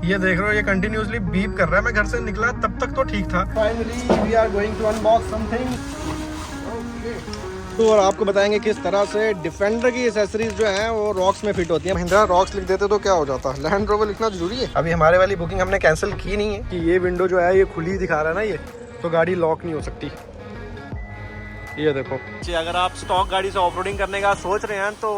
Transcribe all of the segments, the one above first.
ये देख रहे हो, ये कंटिन्यूअसली बीप कर रहा है। मैं घर से निकला तब तक तो ठीक था। Finally we are going to unbox something. तो और आपको बताएंगे किस तरह से डिफेंडर की एक्सेसरीज जो हैं वो रॉक्स में फिट होती हैं। महिंद्रा रॉक्स लिख देते तो क्या हो जाता, लैंड रोवर लिखना जरूरी है। अभी हमारे वाली बुकिंग हमने कैंसिल की नहीं है कि ये विंडो जो है ये खुली दिखा रहा है ना, ये तो गाड़ी लॉक नहीं हो सकती। ये देखो, अगर आप स्टॉक गाड़ी से ऑफ रोडिंग करने का सोच रहे हैं तो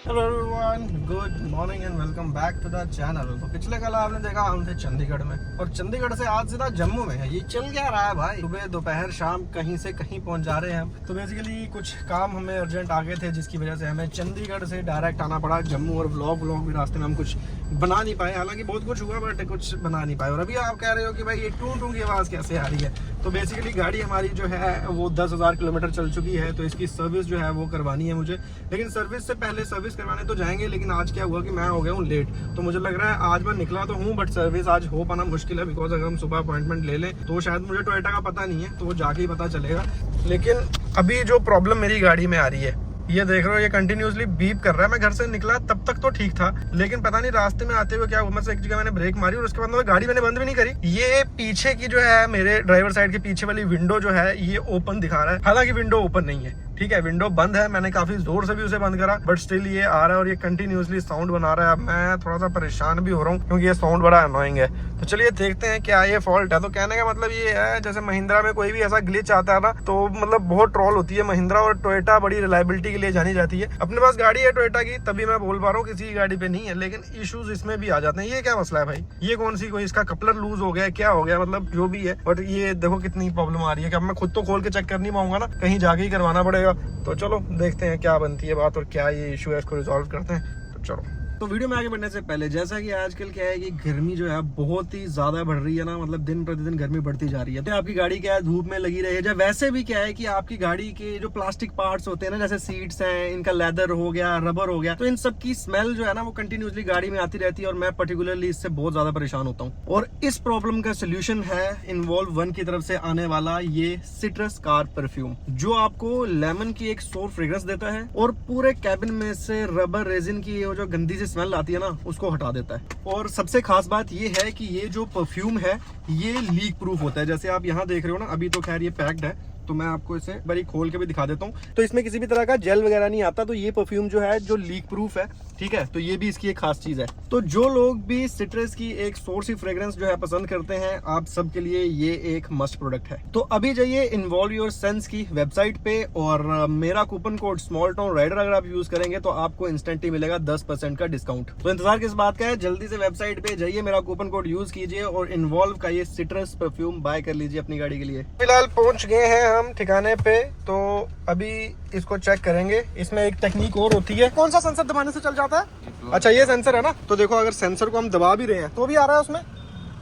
hello everyone, good morning and welcome back to the channel. तो पिछले कल आपने देखा हम थे चंडीगढ़ में, और चंडीगढ़ से आज सीधा जम्मू में है। ये चल क्या रहा है भाई, सुबह दोपहर शाम कहीं से कहीं पहुंच जा रहे हैं हम। तो बेसिकली कुछ काम हमें अर्जेंट आ गए थे, जिसकी वजह से हमें चंडीगढ़ से डायरेक्ट आना पड़ा जम्मू। और व्लॉग भी रास्ते में हम कुछ बना नहीं पाए, हालांकि बहुत कुछ हुआ बट कुछ बना नहीं पाए। और अभी आप कह रहे हो कि भाई ये टू टू की आवाज़ कैसे आ रही है, तो बेसिकली गाड़ी हमारी जो है वो 10,000 किलोमीटर चल चुकी है, तो इसकी सर्विस जो है वो करवानी है मुझे। लेकिन सर्विस से पहले सर्विस करवाने तो जाएंगे, लेकिन आज क्या हुआ कि मैं हो गया हूँ लेट। तो मुझे लग रहा है आज मैं निकला तो हूँ बट सर्विस आज हो पाना मुश्किल है, बिकॉज अगर हम सुबह अपॉइंटमेंट ले लें तो शायद मुझे टोयोटा का पता नहीं है, तो वो जाके ही पता चलेगा। लेकिन अभी जो प्रॉब्लम मेरी गाड़ी में आ रही है, ये देख रहे हो, ये कंटिन्यूअसली बीप कर रहा है। मैं घर से निकला तब तक तो ठीक था, लेकिन पता नहीं रास्ते में आते हुए क्या हुआ, एक जगह मैंने ब्रेक मारी और उसके बाद गाड़ी मैंने बंद भी नहीं करी। ये पीछे की जो है मेरे ड्राइवर साइड के पीछे वाली विंडो जो है ये ओपन दिखा रहा है, हालांकि विंडो ओपन नहीं है। ठीक है, विंडो बंद है, मैंने काफी जोर से भी उसे बंद करा बट स्टिल ये आ रहा है और ये कंटिन्यूअसली साउंड बना रहा है। अब मैं थोड़ा सा परेशान भी हो रहा हूँ क्योंकि ये साउंड बड़ा अनोइंग है। तो चलिए देखते हैं क्या ये फॉल्ट है। तो कहने का मतलब ये है, जैसे महिंद्रा में कोई भी ऐसा ग्लिच आता है ना तो मतलब बहुत ट्रोल होती है। महिंद्रा और टोयोटा बड़ी रिलायबिलिटी के लिए जानी जाती है। अपने पास गाड़ी है टोयोटा की तभी मैं बोल पा रहा हूँ, किसी की गाड़ी पे नहीं है, लेकिन इश्यूज इसमें भी आ जाते हैं। ये क्या मसला है भाई, ये कौन सी कोई इसका कपलर लूज हो गया, क्या हो गया, मतलब जो भी है। बट ये देखो कितनी प्रॉब्लम आ रही है कि अब मैं खुद तो खोल के चेक कर नहीं पाऊंगा ना, कहीं जाके ही करवाना पड़ेगा। तो चलो देखते हैं क्या बनती है बात और क्या ये इशू है, इसको रिजॉल्व करते हैं। तो चलो, तो वीडियो में आगे बढ़ने से पहले, जैसा कि आजकल क्या है कि गर्मी जो है बहुत ही ज्यादा बढ़ रही है ना, मतलब दिन प्रतिदिन गर्मी बढ़ती जा रही है। तो आपकी गाड़ी क्या है धूप में लगी रहे, या वैसे भी क्या है कि आपकी गाड़ी के जो प्लास्टिक पार्ट्स होते हैं ना, जैसे सीट्स हैं, इनका लेदर हो गया, रबर हो गया, तो इन सब की स्मेल जो है ना वो कंटिन्यूअसली गाड़ी में आती रहती है और मैं पर्टिकुलरली इससे बहुत ज्यादा परेशान होता हूँ। और इस प्रॉब्लम का सोल्यूशन है इन्वॉल्व 1 की तरफ से आने वाला ये सिट्रस कार परफ्यूम, जो आपको लेमन की एक सोर फ्रेग्रेंस देता है और पूरे कैबिन में से रबर रेजिन की जो गंदी स्मेल आती है ना उसको हटा देता है। और सबसे खास बात ये है कि ये जो परफ्यूम है ये लीक प्रूफ होता है। जैसे आप यहाँ देख रहे हो ना, अभी तो खैर ये पैक्ड है, तो मैं आपको इसे बड़ी खोल के भी दिखा देता हूँ। तो इसमें किसी भी तरह का जेल वगैरह नहीं आता, तो ये परफ्यूम जो है जो लीक प्रूफ है, ठीक है, तो ये भी इसकी एक खास चीज है। तो जो लोग भी सिट्रस की एक सोर्सी फ्रेग्रेंस जो है पसंद करते हैं, आप सबके लिए ये एक मस्ट प्रोडक्ट है। तो अभी जाइए इन्वॉल्व योर सेंस की वेबसाइट पे और मेरा coupon code small town rider अगर आप यूज करेंगे तो आपको इंस्टेंटली मिलेगा 10% का डिस्काउंट। तो इंतजार किस बात का है, जल्दी से वेबसाइट पे जाइए, मेरा कूपन कोड यूज कीजिए और इन्वॉल्व का ये सिट्रस परफ्यूम बाय कर लीजिए अपनी गाड़ी के लिए। फिलहाल पहुंच गए हैं हम ठिकाने पे, तो अभी इसको चेक करेंगे। इसमें एक टेक्निक और होती है, कौन सा सेंसर दबाने से चल जाता है? अच्छा ये सेंसर है ना, तो देखो अगर सेंसर को हम दबा भी रहे हैं तो भी आ रहा है उसमें,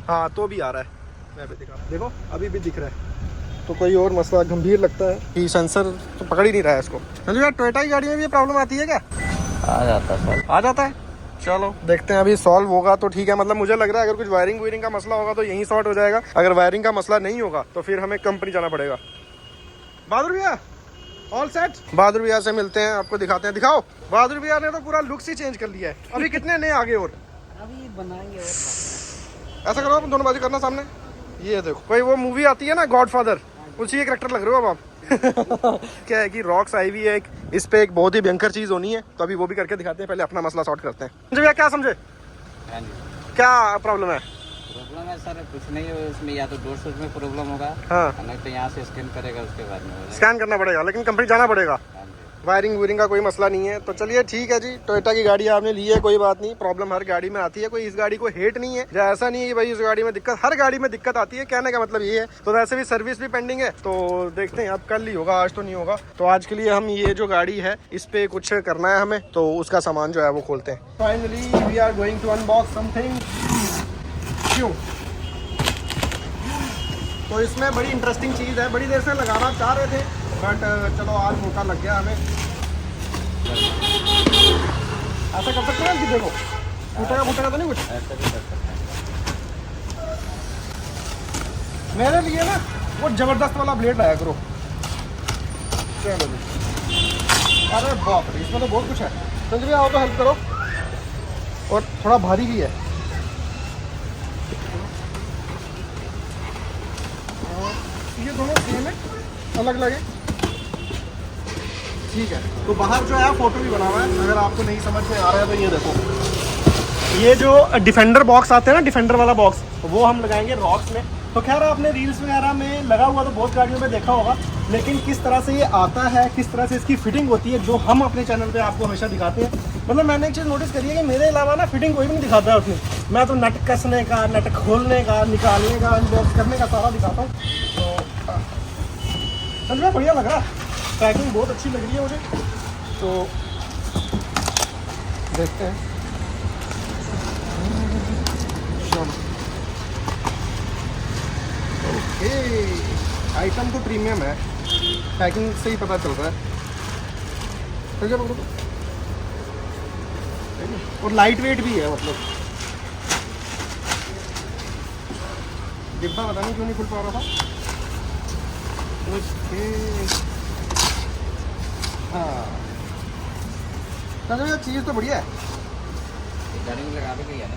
हाँ तो भी आ रहा है। मैं भी दिखा, देखो अभी भी दिख रहा है। तो कोई और मसला गंभीर लगता है कि सेंसर तो पकड़ ही नहीं रहा है इसको। चलो यार, टोयोटा की गाड़ी में भी ये प्रॉब्लम आती है क्या? आ जाता है। चलो देखते हैं, अभी सॉल्व होगा तो ठीक है। मतलब मुझे लग रहा है अगर कुछ वायरिंग का मसला होगा तो यही सॉर्ट हो जाएगा, अगर वायरिंग का मसला नहीं होगा तो फिर हमें कंपनी जाना पड़ेगा। बहादुर भैया ऑल सेट, बहादुर भैया से मिलते हैं, आपको दिखाते हैं। दिखाओ, बहादुर भैया ने तो पूरा लुक्स ही चेंज कर लिया है। अभी कितने नए आगे और अभी बनाएंगे और ऐसा करो, आप दोनों बाजू करना सामने। ये देखो, कोई वो मूवी आती है ना गॉडफादर, उसी के करैक्टर लग रहे हो अब आप। क्या है कि रॉक्स आई हुई है, इस पे एक बहुत ही भयंकर चीज होनी है, तो अभी वो भी करके दिखाते हैं। पहले अपना मसला सॉर्ट करते हैं। भैया क्या समझे, क्या प्रॉब्लम है? प्रॉब्लम है सर कुछ नहीं है उसमें, या तो डोर स्विच में प्रॉब्लम होगा, हाँ, नहीं तो यहाँ से स्कैन करेगा उसके बाद में स्कैन करना पड़ेगा, लेकिन कंपनी जाना पड़ेगा। वायरिंग का कोई मसला नहीं है। तो चलिए ठीक है जी, टोयोटा की गाड़ी आपने ली है, कोई बात नहीं, प्रॉब्लम हर गाड़ी में आती है, कोई इस गाड़ी को हेट नहीं है, या ऐसा नहीं है कि भाई इस गाड़ी में दिक्कत, हर गाड़ी में दिक्कत आती है, कहने का मतलब ये है। तो वैसे भी सर्विस भी पेंडिंग है, तो देखते हैं अब कल ही होगा, आज तो नहीं होगा। तो आज के लिए हम ये जो गाड़ी है इस पे कुछ करना है हमें, तो उसका सामान जो है वो खोलते हैं। Finally we are going to unbox something. क्यों? तो इसमें बड़ी इंटरेस्टिंग चीज़ है, बड़ी देर से लगाना चाह रहे थे बट चलो आज मौका लग गया हमें। ऐसा कर सकते हैं कि देखो फूटेगा तो नहीं कुछ। मेरे लिए ना वो जबरदस्त वाला ब्लेड लाया करो। चलो अरे बाप रे, इसमें तो बहुत कुछ है। संजय भैया आओ तो हेल्प करो, और थोड़ा भारी भी है। ये दोनों सेम है, अलग अलग है, ठीक है। तो बाहर जो है फोटो भी बना हुआ है, अगर आपको नहीं समझ में आ रहा है तो ये देखो, ये जो डिफेंडर बॉक्स आते हैं ना, डिफेंडर वाला बॉक्स, वो हम लगाएंगे रॉक्स में। तो खैर आपने रील्स वगैरह में लगा हुआ तो बहुत गाड़ियों में देखा होगा, लेकिन किस तरह से ये आता है, किस तरह से इसकी फिटिंग होती है, जो हम अपने चैनल पे आपको हमेशा दिखाते हैं। मतलब मैंने एक चीज़ नोटिस करी है कि मेरे अलावा ना फिटिंग कोई भी नहीं दिखाता है उसमें। मैं तो नट कसने का, नट खोलने का, निकालने का, अनबॉक्स करने का सारा दिखाता हूँ। तो चल बढ़िया लग रहा, पैकिंग बहुत अच्छी लग रही है मुझे। तो देखते हैं, ओके, आइटम तो प्रीमियम है, पैकिंग से ही पता चल रहा है। और लाइट वेट भी है, मतलब डिब्बा पता नहीं क्यों नहीं खुल पा रहा था। ओके, हाँ चलो, चीज़ तो बढ़िया है। गाड़ी में लगा के गया ना,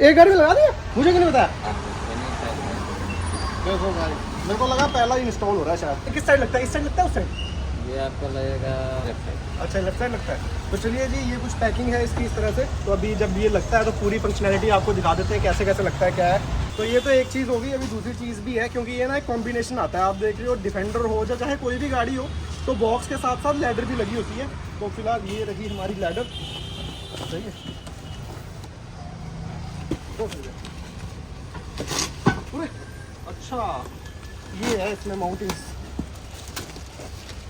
एक गाड़ी में लगा दिया, मुझे क्यों नहीं बताया? मैंने देखो भाई, मेरे को लगा पहला ही इंस्टॉल हो रहा है शायद। किस साइड लगता है, इस साइड लगता है, उस साइड? ये आपको लगेगा लेफ्ट साइड। अच्छा, लेफ्ट साइड लगता है। तो चलिए जी, ये कुछ पैकिंग है इसकी इस तरह से। तो अभी जब ये लगता है तो पूरी फंक्शनैलिटी आपको दिखा देते हैं कैसे कैसे लगता है, क्या है। तो ये तो एक चीज़ होगी, अभी दूसरी चीज़ भी है, क्योंकि ये ना एक कॉम्बिनेशन आता है। आप देख रहे हो, डिफेंडर हो या चाहे कोई भी गाड़ी हो, तो बॉक्स के साथ साथ लैडर भी लगी होती है। तो फिलहाल ये रही हमारी लैडर, सही है। अच्छा, ये है इसमें माउंटिंग्स।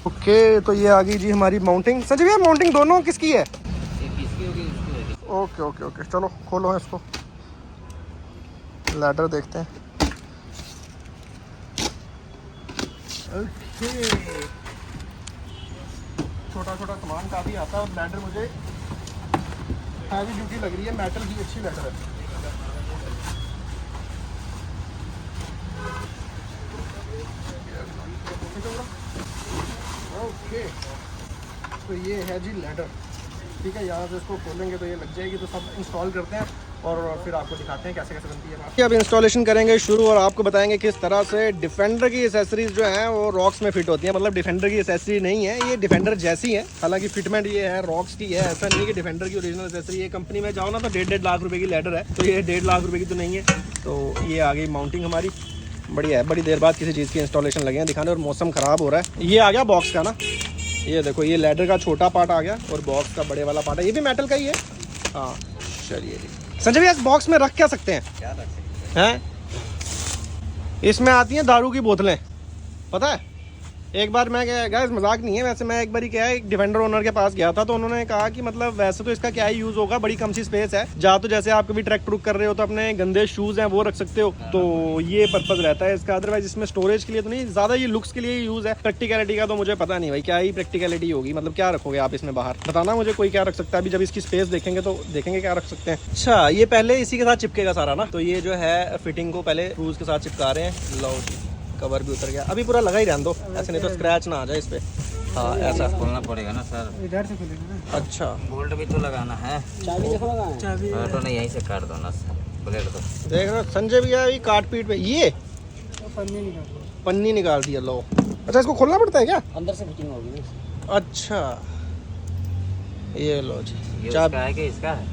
ओके, तो ये आ गई जी हमारी माउंटिंग। संजय भैया, माउंटिंग दोनों किसकी है? एक इसकी होगी, इसकी होगी। ओके ओके ओके, चलो खोलो इसको, लैडर देखते हैं। ओके, छोटा छोटा सामान काफ़ी आता है, और लैडर मुझे हैवी ड्यूटी लग रही है, मेटल की अच्छी लैडर है। ओके, तो ये है जी लैडर, ठीक है। यहाँ से इसको खोलेंगे तो ये लग जाएगी। तो सब इंस्टॉल करते हैं और फिर आपको दिखाते हैं कैसे कैसे बनती है। अब इंस्टॉलेशन करेंगे शुरू, और आपको बताएंगे किस तरह से डिफेंडर की एसेसरीज जो हैं वो रॉक्स में फिट होती हैं। मतलब डिफेंडर की एसेसरी नहीं है, ये डिफेंडर जैसी है, हालांकि फिटमेंट ये है रॉक्स की है। ऐसा नहीं है कि डिफेंडर की ओरिजिनल एसेसरी है। कंपनी में जाओ ना तो 1.5 लाख रुपए की लैडर है, तो ये 1.5 लाख रुपए की तो नहीं है। तो ये आ गई माउंटिंग हमारी, बढ़िया है। बड़ी देर बाद किसी चीज़ की इंस्टॉलेशन लगे हैं दिखाने, और मौसम ख़राब हो रहा है। ये आ गया बॉक्स का ना, ये देखो, ये लैडर का छोटा पार्ट आ गया, और बॉक्स का बड़े वाला पार्ट है, ये भी मेटल का ही है। हाँ चलिए जी। संजय भैया, इस बॉक्स में रख क्या सकते हैं? क्या रख सकते हैं, इसमें आती हैं दारू की बोतलें, पता है। एक बार मैं क्या, गाइस मजाक नहीं है वैसे, मैं एक बार क्या है, एक डिफेंडर ओनर के पास गया था, तो उन्होंने कहा कि मतलब वैसे तो इसका क्या ही यूज़ होगा, बड़ी कम सी स्पेस है। जा तो जैसे आप कभी ट्रैक ट्रुक कर रहे हो तो अपने गंदे शूज़ हैं वो रख सकते हो, तो ये पर्पज़ रहता है इसका। अदरवाइज इसमें स्टोरेज के लिए तो नहीं, ज़्यादा ये लुक्स के लिए यूज़ है। प्रैक्टिकलिटी का तो मुझे पता नहीं भाई, क्या ही प्रैक्टिकलिटी होगी, मतलब क्या रखोगे आप इसमें बाहर, बताना मुझे कोई क्या रख सकता है। अभी जब इसकी स्पेस देखेंगे तो देखेंगे क्या रख सकते हैं। अच्छा, ये पहले इसी के साथ चिपकेगा सारा ना, तो ये जो है फिटिंग को पहले शूज़ के साथ चिपका रहे हैं। लो, कवर भी उतर गया, अभी पूरा लगा ही रहने दो, ऐसे नहीं तो स्क्रैच ना आ जाए इस पे। हाँ, ऐसा खोलना पड़ेगा ना सर, इधर से खुलेगा ना। अच्छा, बोल्ट भी तो लगाना है। चाबी देखो लगा है। चाबी तो नहीं, यहीं से काट दो ना सर, प्लेट दो। देख रहे हो संजय भैया, ये काट पीट पे ये तो पन्नी निकाल दिया। लो, अच्छा, इसको खोलना पड़ता है क्या? अंदर से फिटिंग होगी ना। अच्छा, ये लो जी, ये चाबी उसका है कि इसका है?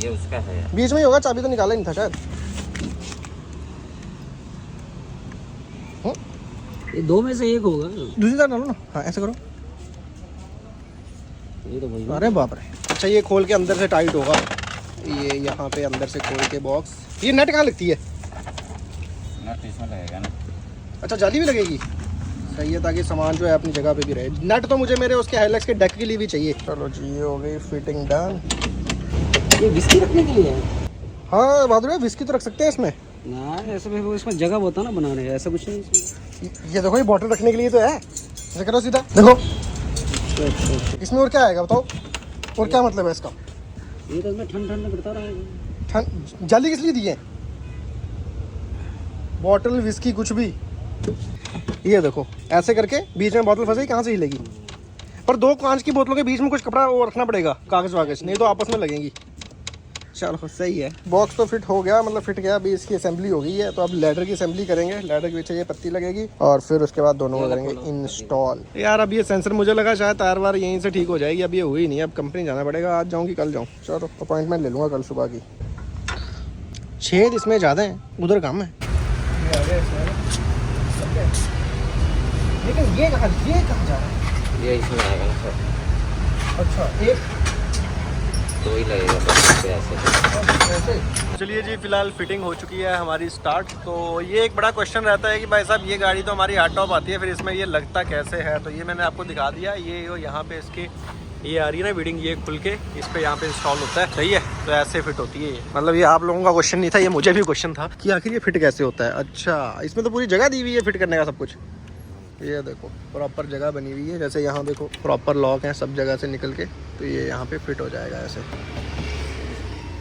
ये उसका है यार। बीच में ही होगा, चाबी तो निकाला ही नहीं था शायद। ये दो में से एक होगा। दूसरी तरफ डालो ना। हाँ, ऐसे करो। ये तो वही है। अरे बाप रे। अच्छा, ये खोल के अंदर से टाइट होगा, ये यहाँ पे अंदर से खोल के बॉक्स। ये नट कहाँ लगती है? नट इसमें लगेगा ना। अच्छा, जाली भी लगेगी, सही है, ताकि सामान जो है अपनी जगह पे भी रहे। नट तो मुझे मेरे उसके हाइलैक्स के डेक के लिए भी चाहिए। चलो जी, ये हो गई फिटिंग डन। ये विस्की रखने के लिए है? हाँ बहादुर भाई, विस्की तो रख सकते हैं इसमें ना, ऐसे में वो इसमें जगह होता ना बनाने, ऐसा कुछ नहीं इसमें। ये देखो, ये बॉटल रखने के लिए तो है। ऐसे करो सीधा, देखो इसमें और क्या आएगा बताओ, और क्या मतलब है इसका? ये तो इसमें ठंड ठंड करता रहेगा। ठंड जाली किस लिए दी है? बॉटल विस्की कुछ भी, ये देखो ऐसे करके बीच में बॉटल फंसेगी, कहाँ से हिलेगी? पर 2 कांच की बोतलों के बीच में कुछ कपड़ा वो रखना पड़ेगा, कागज वागज, नहीं तो आपस में लगेंगी। चलो सही है। बॉक्स तो फिट हो गया, मतलब फिट गया। अभी इसकी असेंबली हो गई है, तो अब लैडर की असेंबली करेंगे। लैडर के पीछे ये पत्ती लगेगी और फिर उसके बाद दोनों को करेंगे इंस्टॉल। यार अब ये सेंसर मुझे लगा शायद तार वार यहीं से ठीक हो जाएगी, अब ये हुई नहीं। अब कंपनी जाना पड़ेगा, आज जाऊँगी कल जाऊँ। चलो अपॉइंटमेंट ले लूँगा कल सुबह की। छेद इसमें ज़्यादा है, उधर कम है। लेकिन ये कहाँ जा रहा है? ये इसमें आएगा ना सर। अच्छा, एक तो ही लगेगा बस ऐसे। चलिए जी, फिलहाल फिटिंग हो चुकी है हमारी स्टार्ट। तो ये एक बड़ा क्वेश्चन रहता है कि भाई साहब ये गाड़ी तो हमारी हार्ड टॉप आती है, फिर इसमें ये लगता कैसे है? तो ये मैंने आपको दिखा दिया। ये यहाँ पे इसके ये आ रही है ना विडिंग, ये खुल के इस पे यहाँ पे इंस्टॉल होता है। सही है, तो ऐसे फिट होती है ये। मतलब ये आप लोगों का क्वेश्चन नहीं था, ये मुझे भी क्वेश्चन था कि आखिर ये फिट कैसे होता है। अच्छा, इसमें तो पूरी जगह दी हुई है फिट करने का सब कुछ। ये देखो प्रॉपर जगह बनी हुई है, जैसे यहाँ देखो प्रॉपर लॉक है सब जगह से निकल के, तो ये यहाँ पे फिट हो जाएगा ऐसे।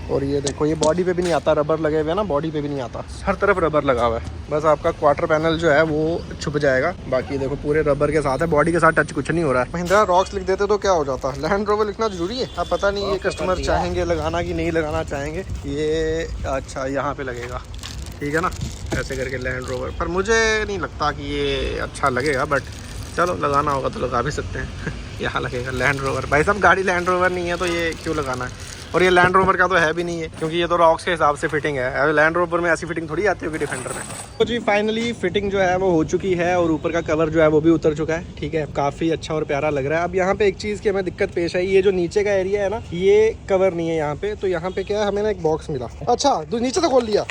और ये देखो ये बॉडी पे भी नहीं आता, रबर लगे हुए हैं ना, बॉडी पे भी नहीं आता, हर तरफ रबर लगा हुआ है। बस आपका क्वार्टर पैनल जो है वो छुप जाएगा, बाकी देखो पूरे रबर के साथ है, बॉडी के साथ टच कुछ नहीं हो रहा है। महिंद्रा रॉक्स लिख देते तो क्या हो जाता, लैंड रोवर लिखना जरूरी है? अब पता नहीं ये कस्टमर चाहेंगे लगाना कि नहीं लगाना चाहेंगे। ये अच्छा यहाँ पे लगेगा, ठीक है ना, ऐसे करके लैंड रोवर। पर मुझे नहीं लगता कि ये अच्छा लगेगा, बट चलो लगाना होगा तो लगा भी सकते हैं। यहाँ लगेगा लैंड रोवर। भाई साहब गाड़ी लैंड रोवर नहीं है तो ये क्यों लगाना है? और ये लैंड रोवर का तो है भी नहीं है, क्योंकि ये तो रॉक्स के हिसाब से फिटिंग है। लैंड रोवर में ऐसी फिटिंग थोड़ी आती होगी डिफेंडर में। तो जी फाइनली फिटिंग जो है वो हो चुकी है और ऊपर का कवर जो है वो भी उतर चुका है, ठीक है। काफ़ी अच्छा और प्यारा लग रहा है। अब यहाँ पे एक चीज़ की हमें दिक्कत पेश आई, ये जो नीचे का एरिया है ना, ये कवर नहीं है यहाँ पे। तो यहाँ पे क्या है, हमें ना एक बॉक्स मिला। अच्छा, तो नीचे से खोल लिया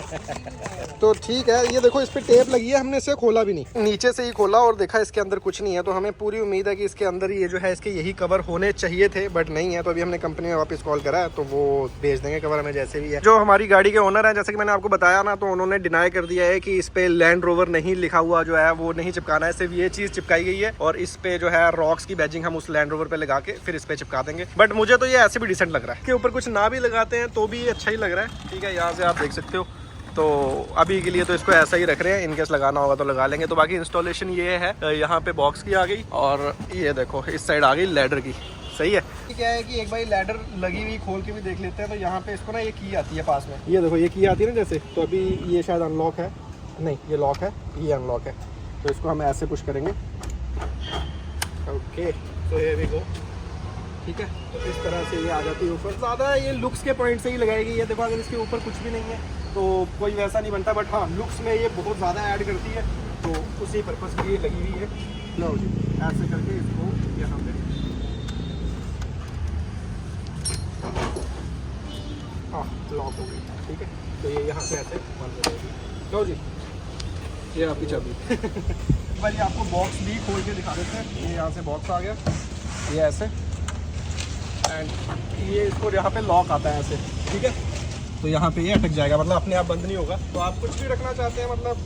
तो ठीक है। ये देखो इस पर टेप लगी है, हमने इसे खोला भी नहीं, नीचे से ही खोला और देखा इसके अंदर कुछ नहीं है। तो हमें पूरी उम्मीद है कि इसके अंदर ये जो है इसके यही कवर होने चाहिए थे, बट नहीं है। तो अभी हमने कंपनी में वापस कॉल करा है, तो वो भेज देंगे कवर हमें जैसे भी है। जो हमारी गाड़ी के ओनर है, जैसे कि मैंने आपको बताया ना, तो उन्होंने डिनाई कर दिया है कि इस पे लैंड रोवर नहीं लिखा हुआ जो है वो नहीं चिपकाना है, सिर्फ ये चीज़ चिपकाई गई है। और इस पे जो है रॉक्स की बैजिंग हम उस लैंड रोवर पे लगा के फिर इस पे चिपका देंगे। बट मुझे तो ये ऐसे भी डिसेंट लग रहा है, इसके ऊपर कुछ ना भी लगाते हैं तो भी ये अच्छा ही लग रहा है, ठीक है। यहाँ से आप देख सकते हो। तो अभी के लिए तो इसको ऐसा ही रख रहे हैं, इनकेस लगाना होगा तो लगा लेंगे। तो बाकी इंस्टॉलेशन ये है, यहाँ पे बॉक्स की आ गई और ये देखो इस साइड आ गई लैडर की। सही है। क्या है कि एक बार लैडर लगी हुई खोल के भी देख लेते हैं। तो यहाँ पे इसको ना ये की आती है पास में, ये देखो ये की आती है ना जैसे। तो अभी ये शायद अनलॉक है, नहीं ये लॉक है, ये अनलॉक है। तो इसको हम ऐसे पुश करेंगे, ओके। तो ये भी गो, ठीक है। तो इस तरह से ये आ जाती है ऊपर। ज़्यादा ये लुक्स के पॉइंट से ही लगाएगी। ये देखो अगर इसके ऊपर कुछ भी नहीं है तो कोई वैसा नहीं बनता, बट हाँ लुक्स में ये बहुत ज़्यादा ऐड करती है, तो उसी पर्पज़ के लिए लगी हुई है। लो जी, ऐसे करके इसको यहाँ पे हाँ लॉक हो गई, ठीक है। तो ये यहाँ से ऐसे बंद हो जाएगी। लो जी, ये आपकी चाबी। भाई आपको बॉक्स भी खोल के दिखा देते हैं। ये यहाँ से बॉक्स आ गया, ये ऐसे, एंड ये इसको यहाँ पे लॉक आता है ऐसे, ठीक है। तो यहाँ पे ये अटक जाएगा, मतलब अपने आप बंद नहीं होगा। तो आप कुछ भी रखना चाहते हैं, मतलब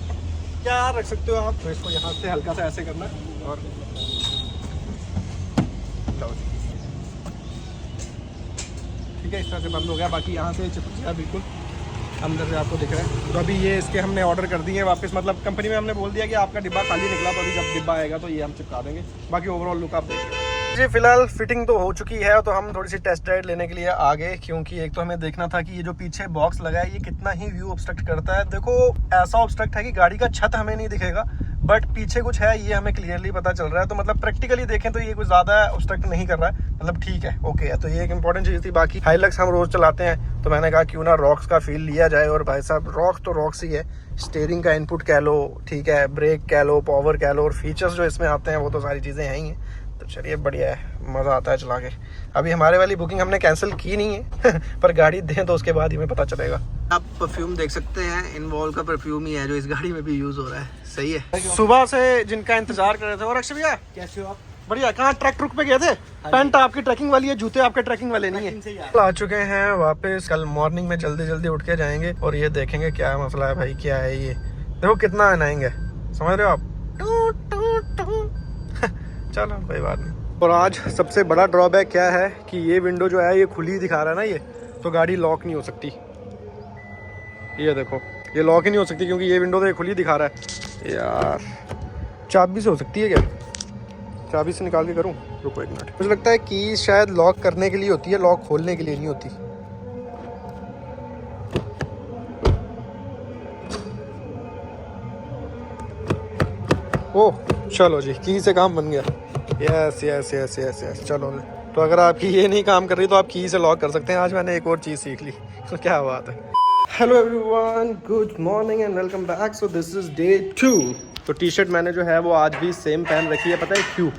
क्या रख सकते हो आप। तो इसको यहाँ से हल्का सा ऐसे करना है और ठीक है, इस तरह से बंद हो गया। बाकी यहाँ से चिपक गया बिल्कुल अंदर से, आपको दिख रहा है। तो अभी ये इसके हमने ऑर्डर कर दिए वापस, मतलब कंपनी में हमने बोल दिया कि आपका डिब्बा खाली निकला, तो अभी जब डिब्बा आएगा तो ये हम चिपका देंगे। बाकी ओवरऑल लुक आप देखिए जी। फिलहाल फिटिंग तो हो चुकी है, तो हम थोड़ी सी टेस्ट राइड लेने के लिए आ गए, क्योंकि एक तो हमें देखना था कि ये जो पीछे बॉक्स लगा है ये कितना ही व्यू ऑब्स्ट्रक्ट करता है। देखो ऐसा ऑब्स्ट्रक्ट है कि गाड़ी का छत हमें नहीं दिखेगा, बट पीछे कुछ है ये हमें क्लियरली पता चल रहा है। तो मतलब प्रैक्टिकली देखें तो ये कुछ ज़्यादा ऑब्स्ट्रक्ट नहीं कर रहा है, मतलब ठीक है, ओके है। तो ये एक इंपॉर्टेंट चीज़ थी। बाकी हाइलक्स हम रोज़ चलाते हैं, तो मैंने कहा क्यों ना रॉक्स का फील लिया जाए। और भाई साहब रॉक्स तो रॉक्स ही है, स्टीयरिंग का इनपुट कह लो, ठीक है, ब्रेक कह लो, पावर कह लो, और फीचर्स जो इसमें आते हैं वो तो सारी चीज़ें हैं ही हैं। तो चलिए बढ़िया है, मज़ा आता है चला के। अभी हमारे वाली बुकिंग हमने कैंसिल की नहीं है पर गाड़ी दें तो उसके बाद ही हमें पता चलेगा। आप परफ्यूम देख सकते हैं, इनवॉल्व का परफ्यूम ही है जो इस गाड़ी में भी यूज़ हो रहा है। सही है। सुबह से जिनका इंतजार कर रहे थे। और अक्षय भैया कैसे हो आप? बढ़िया। कहाँ ट्रक ट्रुक पे गए थे? पैंट आपकी ट्रैकिंग वाली है, जूते आपके ट्रैकिंग वाले नहीं है। आ चुके हैं वापस, कल मॉर्निंग में जल्दी जल्दी उठ के जाएंगे और ये देखेंगे क्या मसला है भाई, क्या है ये। देखो कितना आनाएंगे, समझ रहे हो आप। चलो कोई बात नहीं। और आज सबसे बड़ा ड्रॉबैक क्या है कि ये विंडो जो है ये खुली दिखा रहा है ना, ये तो गाड़ी लॉक नहीं हो सकती। ये देखो ये लॉक ही नहीं हो सकती क्योंकि ये विंडो तो ये खुली दिखा रहा है। यार चाबी से हो सकती है क्या? चाबी से निकाल के करूँ? रुको एक मिनट, मुझे लगता है की शायद लॉक करने के लिए होती है, लॉक खोलने के लिए नहीं होती। ओह चलो जी, की से काम बन गया। Yes yes yes yes yes, चलो। तो अगर आपकी ये नहीं काम कर रही तो आप की से लॉक कर सकते हैं। आज मैंने एक और चीज़ सीख ली, तो क्या बात है। Hello everyone, good morning and welcome back. So this is day 2। तो टी शर्ट मैंने जो है वो आज भी सेम पहन रखी है। पता है क्यों?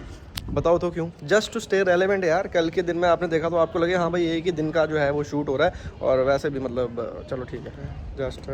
बताओ तो क्यों? जस्ट टू स्टे रेलेवेंट यार। कल के दिन में आपने देखा तो आपको लगे हाँ भाई एक ही दिन का जो है वो शूट हो रहा है, और वैसे भी मतलब चलो ठीक है। जस्ट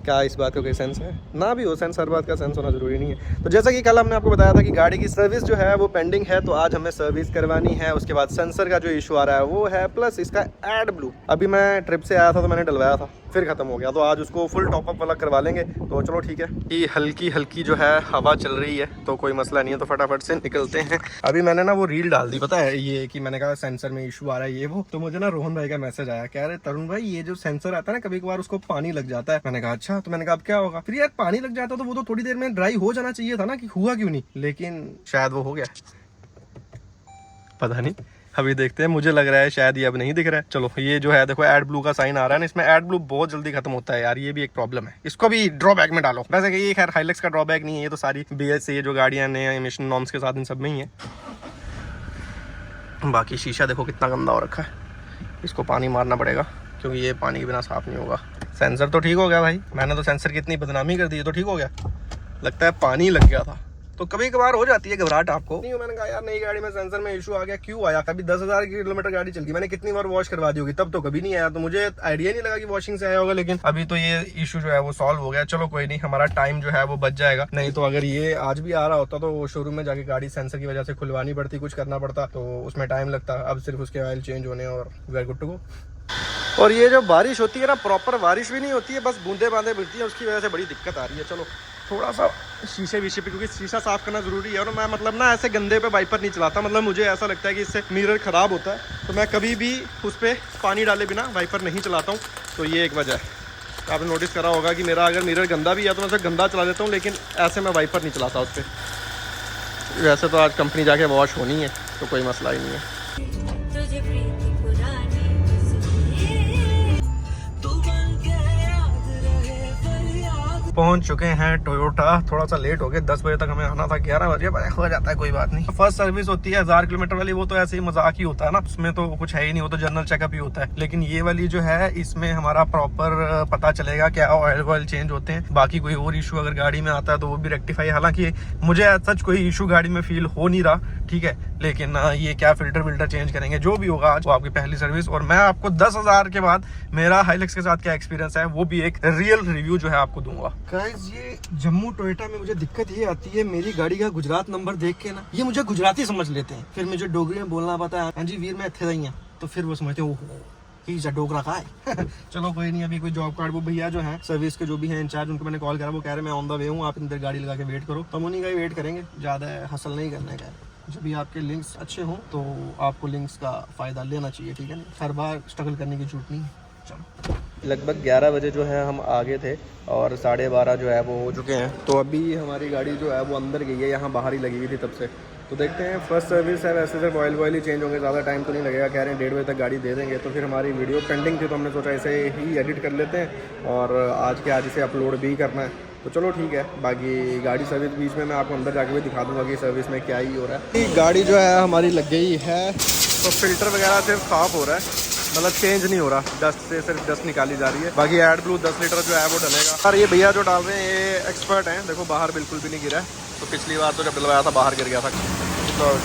क्या इस बात का कोई सेंस है? ना भी हो सेंस, हर बात का सेंस होना ज़रूरी नहीं है। तो जैसा कि कल हमने आपको बताया था कि गाड़ी की सर्विस जो है वो पेंडिंग है, तो आज हमें सर्विस करवानी है। उसके बाद सेंसर का जो इशू आ रहा है वो है, प्लस इसका एड ब्लू। अभी मैं ट्रिप से आया था तो मैंने डलवाया था, फिर ख़त्म हो गया, तो आज उसको फुल टॉपअप वाला करवा लेंगे। तो चलो ठीक है। ये हल्की हल्की जो है हवा चल रही है तो कोई मसला नहीं है, तो फटाफट से निकलते हैं। अभी मैंने ना वो रील डाल दी, पता है ये कि मैंने कहा सेंसर में इशू आ रहा है ये वो। तो मुझे ना रोहन भाई का मैसेज आया, कह रहे तरुण भाई ये जो सेंसर आता है ना कभी कभार उसको पानी लग जाता है। मैंने कहा अच्छा, तो मैंने कहा अब क्या होगा? फिर यार पानी लग जाता तो वो तो थोड़ी देर में ड्राई हो जाना चाहिए था ना, कि हुआ क्यों नहीं? लेकिन शायद वो हो गया, पता नहीं, अभी देखते हैं। मुझे लग रहा है शायद ये अब नहीं दिख रहा है। चलो ये जो है देखो एड ब्लू का साइन आ रहा है ना, इसमें एड ब्लू बहुत जल्दी खत्म होता है यार, ये भी एक प्रॉब्लम है। इसको भी ड्रॉबैक में डालो। वैसे कि ये खैर हाइलेक्स का ड्रॉबैक नहीं है, ये तो सारी BS से ये जो गाड़ियां नए एमिशन नॉर्म्स के साथ इन सब में ही है। बाकी शीशा देखो कितना गंदा हो रखा है, इसको पानी मारना पड़ेगा क्योंकि ये पानी के बिना साफ नहीं होगा। सेंसर तो ठीक हो गया भाई, मैंने तो सेंसर की इतनी बदनामी कर दी, तो ठीक हो गया। लगता है पानी लग गया था, तो कभी कभार हो जाती है घबराहट आपको नहीं। मैंने कहा यार नई गाड़ी में सेंसर में इशू आ गया, क्यों आया? कभी 10,000 किलोमीटर गाड़ी चल गई, मैंने कितनी बार वॉश करवा दी होगी, तब तो कभी नहीं आया। तो मुझे आइडिया नहीं लगा कि वॉशिंग से आया होगा, लेकिन अभी तो ये इशू जो है वो सॉल्व हो गया। चलो कोई नहीं, हमारा टाइम जो है वो बच जाएगा। नहीं तो अगर ये आज भी आ रहा होता तो शोरूम में जाके गाड़ी सेंसर की वजह से खुलवानी पड़ती, कुछ करना पड़ता, तो उसमें टाइम लगता। अब सिर्फ उसके ऑयल चेंज होने और we are good to go. और ये जो बारिश होती है ना, प्रॉपर बारिश भी नहीं होती है, बस बूंदे बांदे गिरती है, उसकी वजह से बड़ी दिक्कत आ रही है। चलो थोड़ा सा शीशे वीशे पे, क्योंकि शीशा साफ करना जरूरी है। और मैं मतलब ना ऐसे गंदे पे वाइपर नहीं चलाता, मतलब मुझे ऐसा लगता है कि इससे मिरर खराब होता है, तो मैं कभी भी उस पर पानी डाले बिना वाइपर नहीं चलाता हूँ। तो ये एक वजह है। आपने नोटिस करा होगा कि मेरा अगर मिरर गंदा भी है तो मैं उसे गंदा चला देता हूँ, लेकिन ऐसे मैं वाइपर नहीं चलाता उस पर। वैसे तो आज कंपनी जाके वॉश होनी है, तो कोई मसला ही नहीं है। पहुंच चुके हैं टोयोटा। थोड़ा सा लेट हो गए, 10 बजे तक हमें आना था, 11 बजे हो जाता है, कोई बात नहीं। फर्स्ट सर्विस होती है 1000 किलोमीटर वाली, वो तो ऐसे ही मजाक ही होता है ना, उसमें तो कुछ है ही नहीं, वो तो जनरल चेकअप ही होता है। लेकिन ये वाली जो है इसमें हमारा प्रॉपर पता चलेगा क्या ऑयल चेंज होते हैं। बाकी कोई और इशू अगर गाड़ी में आता है तो वो भी रेक्टिफाई। हालांकि मुझे सच कोई इशू गाड़ी में फील हो नहीं रहा, ठीक है, लेकिन ये क्या फिल्टर विल्टर चेंज करेंगे, जो भी होगा आज वो आपकी पहली सर्विस। और मैं आपको 10,000 के बाद मेरा हाइलेक्स के साथ क्या एक्सपीरियंस है वो भी एक रियल रिव्यू जो है आपको दूंगा। गाइस ये जम्मू टोयोटा में मुझे दिक्कत ये आती है, मेरी गाड़ी का गुजरात नंबर देख के ना ये मुझे गुजराती समझ लेते हैं, फिर मुझे डोगरी में बोलना पता है, हाँ जी वीर मैं इत्थे रही, तो फिर वो समझते हैं डोगरा का है। चलो कोई नहीं, अभी कोई जॉब कार्ड, वो भैया जो है सर्विस के जो भी है इंचार्ज, उनको मैंने कॉल करा, वो कह रहे मैं ऑन द वे हूँ, आप अंदर गाड़ी लगा के वेट करो। तो हम उन्हीं का ही वेट करेंगे, ज़्यादा हसल नहीं करने का। जब भी आपके लिंक्स अच्छे हों तो आपको लिंक्स का फ़ायदा लेना चाहिए, ठीक है ना, हर बार स्ट्रगल करने की जरूरत नहीं है। चलो लगभग 11 बजे जो है हम आगे थे और 12:30 जो है वो हो चुके हैं। तो अभी हमारी गाड़ी जो है वो अंदर गई है, यहाँ बाहर ही लगी हुई थी तब से। तो देखते हैं, फर्स्ट सर्विस है, वैसे सिर्फ ऑयल ही चेंज होंगे, ज़्यादा टाइम तो नहीं लगेगा, कह रहे हैं 1:30 बजे तक गाड़ी दे देंगे। तो फिर हमारी वीडियो पेंडिंग थी तो हमने सोचा इसे ही एडिट कर लेते हैं और आज के आज इसे अपलोड भी करना है। तो चलो ठीक है, बाकी गाड़ी सर्विस बीच में मैं आपको अंदर जाके भी दिखा दूंगा कि सर्विस में क्या ही हो रहा है। गाड़ी जो है हमारी लग गई है, तो फिल्टर वगैरह सिर्फ साफ हो रहा है, मतलब चेंज नहीं हो रहा, डस्ट से सिर्फ डस्ट निकाली जा रही है। बाकी एड ब्लू 10 लीटर जो है वो डलेगा। और ये भैया जो डाल रहे हैं ये एक्सपर्ट हैं, देखो बाहर बिल्कुल भी नहीं गिरा है। तो पिछली बार तो जब डलवाया था बाहर गिर गया था, तो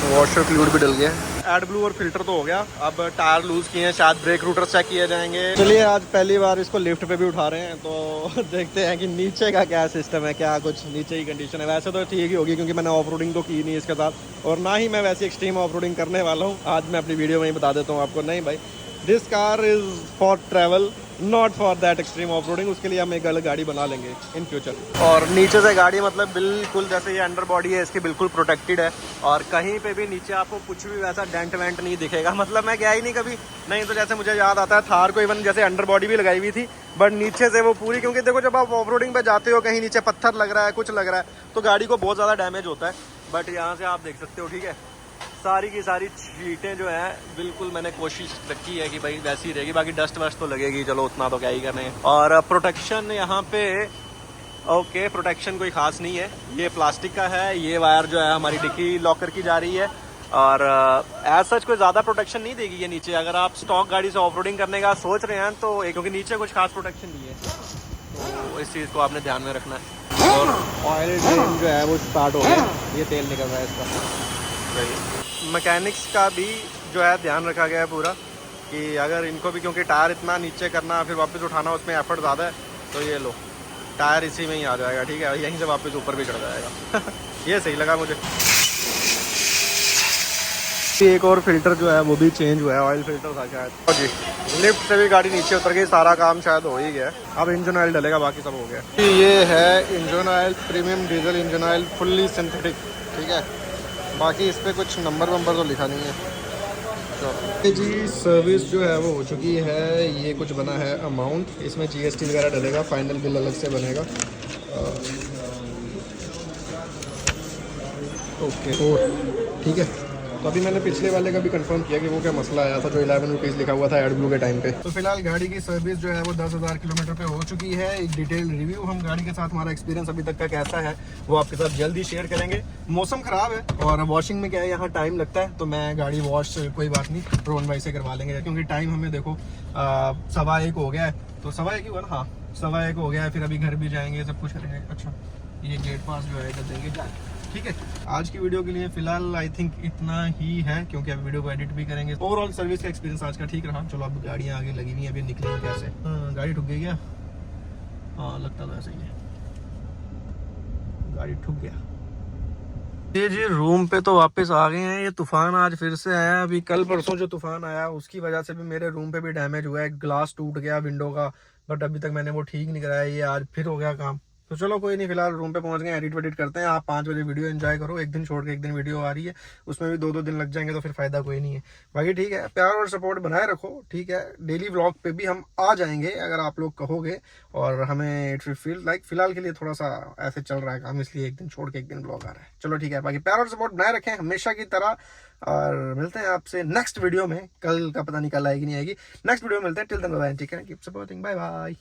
वॉशर फ्लूइड भी डल गया। एड ब्लू और फिल्टर तो हो गया, अब टायर लूज किए हैं, शायद ब्रेक रूटर चेक किए जाएंगे। चलिए आज पहली बार इसको लिफ्ट पे भी उठा रहे हैं, तो देखते हैं कि नीचे का क्या सिस्टम है, क्या कुछ नीचे की कंडीशन है। वैसे तो ठीक ही होगी क्योंकि मैंने ऑफ रोडिंग तो की नहीं इसके साथ, और ना ही मैं वैसे एक्सट्रीम ऑफ रोडिंग करने वाला हूँ। आज मैं अपनी वीडियो में ही बता देता हूँ आपको, नहीं भाई this car is for travel, not for that extreme off roading. उसके लिए हम एक अलग गाड़ी बना लेंगे इन फ्यूचर। और नीचे से गाड़ी मतलब बिल्कुल जैसे ये अंडर बॉडी है इसकी बिल्कुल प्रोटेक्टेड है, और कहीं पे भी नीचे आपको कुछ भी वैसा डेंट वेंट नहीं दिखेगा। मतलब मैं गया ही नहीं कभी, नहीं तो जैसे मुझे याद आता है थार को इवन जैसे अंडर बॉडी भी लगाई हुई थी, बट नीचे से वो पूरी, क्योंकि देखो जब आप ऑफ रोडिंग पे जाते हो कहीं नीचे पत्थर लग रहा है, कुछ लग रहा है, तो गाड़ी को बहुत ज़्यादा डैमेज होता है। बट यहाँ से आप देख सकते हो, ठीक है, सारी की सारी सीटें जो है बिल्कुल मैंने कोशिश रखी है कि भाई वैसी ही रहेगी, बाकी डस्ट वस्ट तो लगेगी, चलो उतना तो क्या ही करने। और प्रोटेक्शन यहाँ पे ओके, प्रोटेक्शन कोई खास नहीं है, ये प्लास्टिक का है। ये वायर जो है हमारी डिक्की लॉकर की जा रही है और एज सच कोई ज़्यादा प्रोटेक्शन नहीं देगी ये नीचे। अगर आप स्टॉक गाड़ी से ऑफ रोडिंग करने का सोच रहे हैं तो क्योंकि नीचे कुछ खास प्रोटेक्शन नहीं है, तो इस चीज़ को आपने ध्यान में रखना है। और ऑयल ड्रेन जो है वो स्टार्ट हो गया, ये तेल निकल रहा है इसका। मैकेनिक्स का भी जो है ध्यान रखा गया है पूरा कि अगर इनको भी, क्योंकि टायर इतना नीचे करना फिर वापस उठाना उसमें एफर्ट ज़्यादा है, तो ये लो टायर इसी में ही आ जाएगा, ठीक है, यहीं से वापस ऊपर भी चढ़ जाएगा। ये सही लगा मुझे। एक और फिल्टर जो है वो भी चेंज हुआ है, ऑयल फिल्टर था शायद। और जी लिफ्ट से भी गाड़ी नीचे उतर गई, सारा काम शायद हो ही गया। अब इंजन ऑयल डलेगा, बाकी सब हो गया। ये है engine oil, premium diesel engine oil, fully synthetic, ठीक है। बाकी इस पर कुछ नंबर वंबर तो लिखा नहीं है। जी सर्विस जो है वो हो चुकी है, ये कुछ बना है अमाउंट, इसमें GST वगैरह डलेगा, फाइनल बिल अलग से बनेगा। ओके और ठीक है। तो अभी मैंने पिछले वाले का भी कंफर्म किया कि वो क्या मसला आया था, जो 11 रुपीज़ लिखा हुआ था एडब्लू के टाइम पे। तो फिलहाल गाड़ी की सर्विस जो है वो 10,000 किलोमीटर पे हो चुकी है। एक डिटेल रिव्यू हम गाड़ी के साथ, हमारा एक्सपीरियंस अभी तक का कैसा है वो आपके साथ जल्दी शेयर करेंगे। मौसम ख़राब है और वॉशिंग में क्या है, यहाँ टाइम लगता है, तो मैं गाड़ी वॉश कोई बात नहीं रोहन भाई से करवा लेंगे, क्योंकि टाइम हमें देखो 1:15 हो गया है, तो 1:15 हुआ ना, हाँ 1:15 हो गया है, फिर अभी घर भी जाएंगे, सब कुछ करेंगे। अच्छा ये गेट पास जो है इधर देंगे, ठीक है। आज की वीडियो के लिए फिलहाल आई थिंक इतना ही है, क्योंकि अब वीडियो को एडिट भी करेंगे। ओवरऑल सर्विस का एक्सपीरियंस आज का ठीक रहा। चलो अब गाड़ियाँ आगे लगी हुई हैं, अभी निकलेंगे कैसे। गाड़ी ठुक गई क्या? हाँ लगता तो ऐसा ही है, गाड़ी ठुक गया। जी रूम पे तो वापस आ गए हैं। ये तूफान आज फिर से आया, अभी कल परसों जो तूफान आया उसकी वजह से भी मेरे रूम पे भी डैमेज हुआ है, ग्लास टूट गया विंडो का, बट अभी तक मैंने वो ठीक नहीं कराया, ये आज फिर हो गया काम। तो चलो कोई नहीं, फिलहाल रूम पे पहुंच गए, एडिट वेडिट करते हैं। आप 5 बजे वीडियो एंजॉय करो, एक दिन छोड़ के एक दिन वीडियो आ रही है, उसमें भी 2-2 दिन लग जाएंगे, तो फिर फायदा कोई नहीं है। बाकी ठीक है, प्यार और सपोर्ट बनाए रखो, ठीक है। डेली व्लॉग पे भी हम आ जाएंगे अगर आप लोग कहोगे, और हमें इट विल फील लाइक फिलहाल के लिए थोड़ा सा ऐसे चल रहा है काम, इसलिए एक दिन छोड़ के एक दिन व्लॉग आ रहा है। चलो ठीक है, बाकी प्यार और सपोर्ट बनाए रखें हमेशा की तरह, और मिलते हैं आपसे नेक्स्ट वीडियो में। कल का पता नहीं कल आएगी नहीं आएगी, नेक्स्ट वीडियो में मिलते हैं। टिल देन बाय बाय, ठीक है, कीप सपोर्टिंग, बाय बाय।